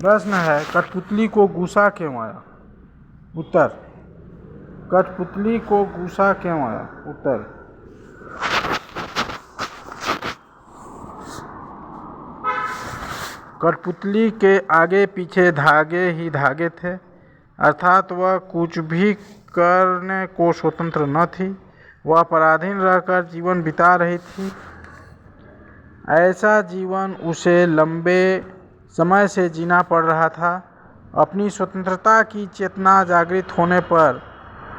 प्रश्न है, कठपुतली को गुस्सा क्यों आया? उत्तर, कठपुतली को गुस्सा क्यों आया? उत्तर, कठपुतली के आगे पीछे धागे ही धागे थे, अर्थात वह कुछ भी करने को स्वतंत्र न थी। वह पराधीन रहकर जीवन बिता रही थी। ऐसा जीवन उसे लंबे समय से जीना पड़ रहा था। अपनी स्वतंत्रता की चेतना जागृत होने पर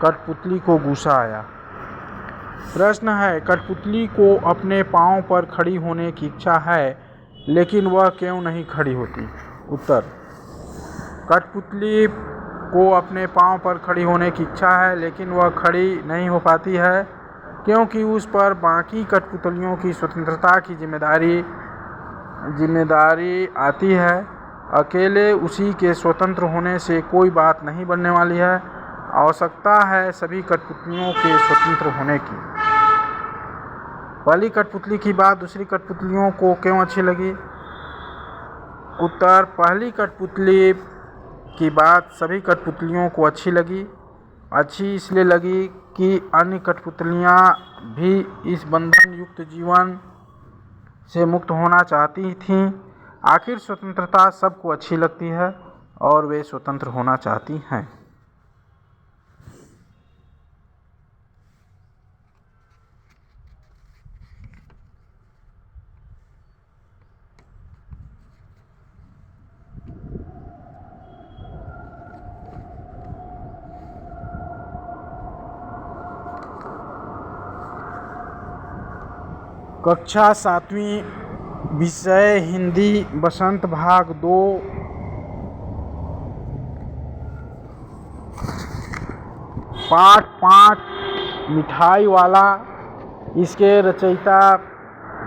कठपुतली को गुस्सा आया। प्रश्न है, कठपुतली को अपने पांव पर खड़ी होने की इच्छा है, लेकिन वह क्यों नहीं खड़ी होती? उत्तर, कठपुतली को अपने पांव पर खड़ी होने की इच्छा है, लेकिन वह खड़ी नहीं हो पाती है, क्योंकि उस पर बाकी कठपुतलियों की स्वतंत्रता की जिम्मेदारी आती है। अकेले उसी के स्वतंत्र होने से कोई बात नहीं बनने वाली है। आवश्यकता है सभी कठपुतलियों के स्वतंत्र होने की। पहली कठपुतली की बात दूसरी कठपुतलियों को क्यों अच्छी लगी? उत्तर, पहली कठपुतली की बात सभी कठपुतलियों को अच्छी लगी। अच्छी इसलिए लगी कि अन्य कठपुतलियाँ भी इस बंधन युक्त जीवन से मुक्त होना चाहती थीं। आखिर स्वतंत्रता सबको अच्छी लगती है और वे स्वतंत्र होना चाहती हैं। कक्षा 7वीं, विषय हिंदी, बसंत, भाग 2, पाठ 5, मिठाई वाला। इसके रचयिता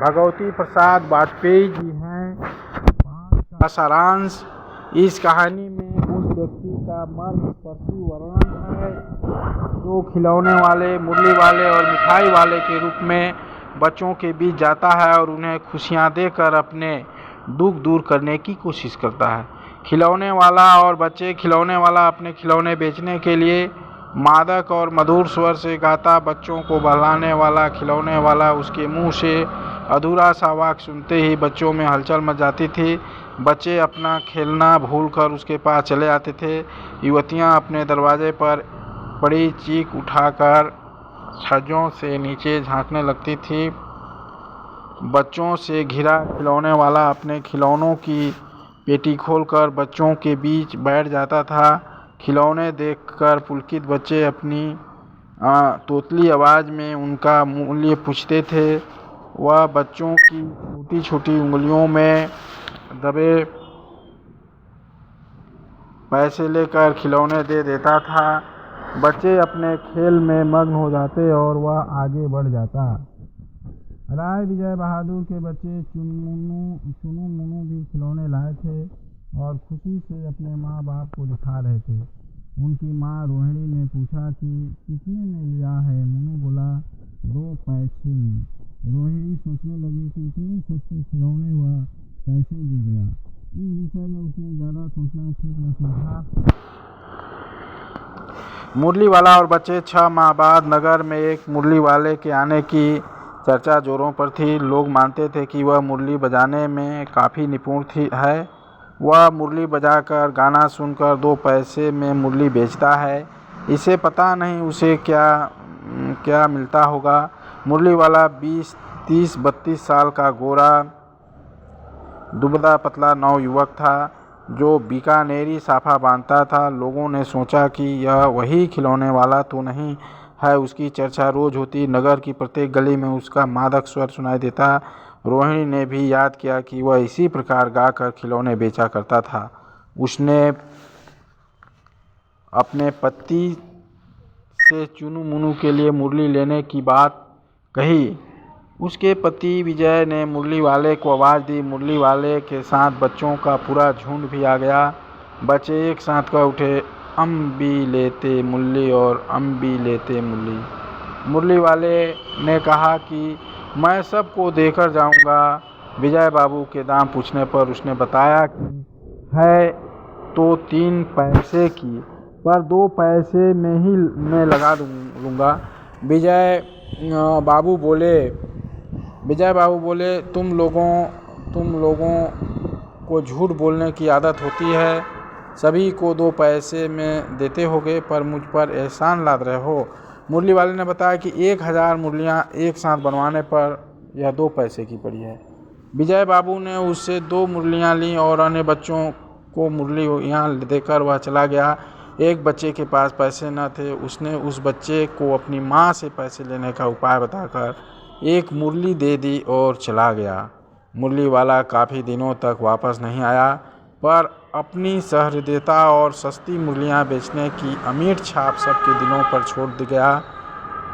भगवती प्रसाद वाजपेयी जी हैं। पाठ का सारांश, इस कहानी में उस व्यक्ति का मर्मस्पर्शी वर्णन है जो खिलौने वाले, मुरली वाले और मिठाई वाले के रूप में बच्चों के बीच जाता है और उन्हें खुशियां देकर अपने दुख दूर करने की कोशिश करता है। खिलौने वाला और बच्चे। खिलौने वाला अपने खिलौने बेचने के लिए मादक और मधुर स्वर से गाता, बच्चों को बहलाने वाला। खिलौने वाला, उसके मुंह से अधूरा सा वाक्य सुनते ही बच्चों में हलचल मच जाती थी। बच्चे अपना खेलना भूलकर उसके पास चले आते थे। युवतियां अपने दरवाजे पर पड़ी चीख उठाकर छज्जों से नीचे झांकने लगती थी। बच्चों से घिरा खिलौने वाला अपने खिलौनों की पेटी खोलकर बच्चों के बीच बैठ जाता था। खिलौने देखकर पुलकित बच्चे अपनी तोतली आवाज़ में उनका मूल्य पूछते थे। वह बच्चों की छोटी छोटी उंगलियों में दबे पैसे लेकर खिलौने दे देता था। बच्चे अपने खेल में मग्न हो जाते और वह आगे बढ़ जाता। राय विजय बहादुर के बच्चे चुनु मुनु भी खिलौने लाए थे और खुशी से अपने माँ बाप को दिखा रहे थे। उनकी माँ रोहिणी ने पूछा कि कितने में लिया है? मुनु बोला 2 पैसे में। रोहिणी सोचने लगी कि इतने सस्ते खिलौने वह कैसे दे गया। इस विषय में उसने ज़्यादा सोचना ठीक न समझा। मुरली वाला और बच्चे। 6 माह बाद नगर में एक मुरली वाले के आने की चर्चा जोरों पर थी। लोग मानते थे कि वह मुरली बजाने में काफ़ी निपुण है। वह मुरली बजाकर, गाना सुनकर 2 पैसे में मुरली बेचता है। इसे पता नहीं उसे क्या मिलता होगा। मुरली वाला 20, 30, 32 साल का गोरा दुबला पतला नवयुवक था जो बीकानेरी साफा बांधता था। लोगों ने सोचा कि यह वही खिलौने वाला तो नहीं है। उसकी चर्चा रोज होती। नगर की प्रत्येक गली में उसका मादक स्वर सुनाई देता। रोहिणी ने भी याद किया कि वह इसी प्रकार गाकर खिलौने बेचा करता था। उसने अपने पति से चुनु मुनु के लिए मुरली लेने की बात कही। उसके पति विजय ने मुरली वाले को आवाज़ दी। मुरली वाले के साथ बच्चों का पूरा झुंड भी आ गया। बच्चे एक साथ कह उठे, हम भी लेते मुरली और हम भी लेते मुरली। मुरली वाले ने कहा कि मैं सबको देकर जाऊंगा। विजय बाबू के दाम पूछने पर उसने बताया कि है तो 3 पैसे की, पर 2 पैसे में ही मैं लगा लूँगा। विजय बाबू बोले तुम लोगों को झूठ बोलने की आदत होती है, सभी को 2 पैसे में देते होगे, पर मुझ पर एहसान लाद रहे हो। मुरली वाले ने बताया कि 1000 मुरलियाँ एक साथ बनवाने पर यह 2 पैसे की पड़ी है। विजय बाबू ने उससे 2 मुरलियाँ लीं और अन्य बच्चों को मुरलियाँ देकर वह चला गया। एक बच्चे के पास पैसे न थे, उसने उस बच्चे को अपनी माँ से पैसे लेने का उपाय बताकर एक मुरली दे दी और चला गया। मुरली वाला काफ़ी दिनों तक वापस नहीं आया, पर अपनी सहृदयता और सस्ती मुरलियाँ बेचने की अमीर छाप सबके दिलों पर छोड़ गया।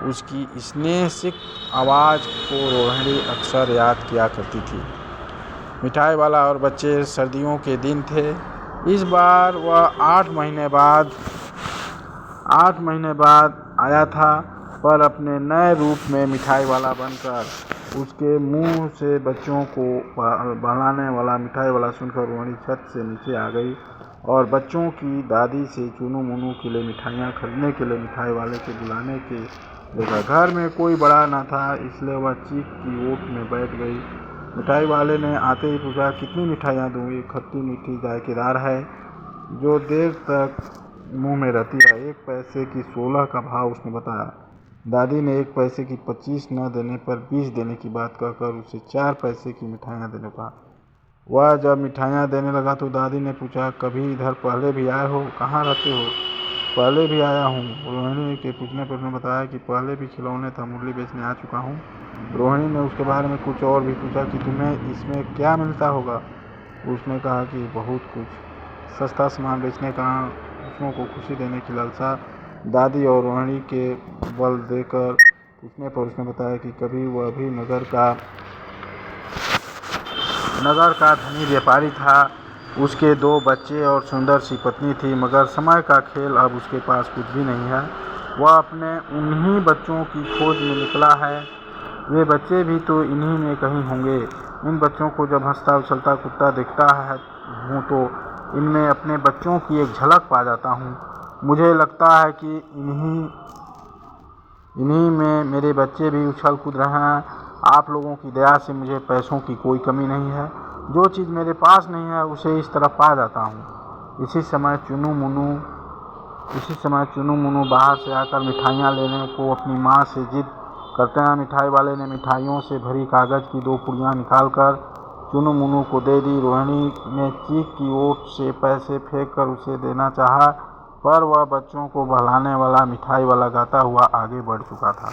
उसकी स्नेहसिक्त आवाज़ को रोहिणी अक्सर याद किया करती थी। मिठाई वाला और बच्चे सर्दियों के दिन थे। इस बार वह 8 महीने बाद आया था, पर अपने नए रूप में मिठाई वाला बनकर। उसके मुंह से बच्चों को बहलाने वाला मिठाई वाला सुनकर रोहिणी छत से नीचे आ गई और बच्चों की दादी से चुनू मुनू के लिए मिठाइयाँ खरीदने के लिए मिठाई वाले के बुलाने के देखा। घर में कोई बड़ा न था, इसलिए वह चीख की ओट में बैठ गई। मिठाई वाले ने आते ही पूछा, कितनी मिठाइयाँ दूँ? ये खट्टी मीठी जायकेदार है जो देर तक मुंह में रहती है। 1 पैसे की 16 का भाव उसने बताया। दादी ने 1 पैसे की 25 न देने पर 20 देने की बात कहकर उसे 4 पैसे की मिठाइयाँ देने को कहा। वह जब मिठाइयाँ देने लगा तो दादी ने पूछा, कभी इधर पहले भी आए हो? कहाँ रहते हो? पहले भी आया हूँ। रोहिणी के पूछने पर उसने बताया कि पहले भी खिलौने था मुरली बेचने आ चुका हूँ। रोहिणी ने उसके बारे में कुछ और भी पूछा कि तुम्हें इसमें क्या मिलता होगा। उसने कहा कि बहुत कुछ, सस्ता सामान बेचने का दूसरों को खुशी देने की लालसा। दादी और रोहिणी के बल देकर पूछने पर उसने बताया कि कभी वह भी नगर का धनी व्यापारी था। उसके 2 बच्चे और सुंदर सी पत्नी थी, मगर समय का खेल, अब उसके पास कुछ भी नहीं है। वह अपने उन्हीं बच्चों की खोज में निकला है। वे बच्चे भी तो इन्हीं में कहीं होंगे। इन बच्चों को जब हंसता उछलता कुत्ता देखता हूँ तो इनमें अपने बच्चों की एक झलक पा जाता हूँ। मुझे लगता है कि इन्हीं में मेरे बच्चे भी उछल कूद रहे हैं। आप लोगों की दया से मुझे पैसों की कोई कमी नहीं है। जो चीज़ मेरे पास नहीं है उसे इस तरफ पा जाता हूँ। इसी समय चुनू मुनू बाहर से आकर मिठाइयाँ लेने को अपनी माँ से जिद करते हैं। मिठाई वाले ने मिठाइयों से भरी कागज़ की 2 पुड़ियाँ निकालकर चुनू मुनू को दे दी। रोहिणी ने चीख की ओट से पैसे फेंक कर उसे देना चाहा, पर वह बच्चों को बहलाने वाला मिठाई वाला गाता हुआ आगे बढ़ चुका था।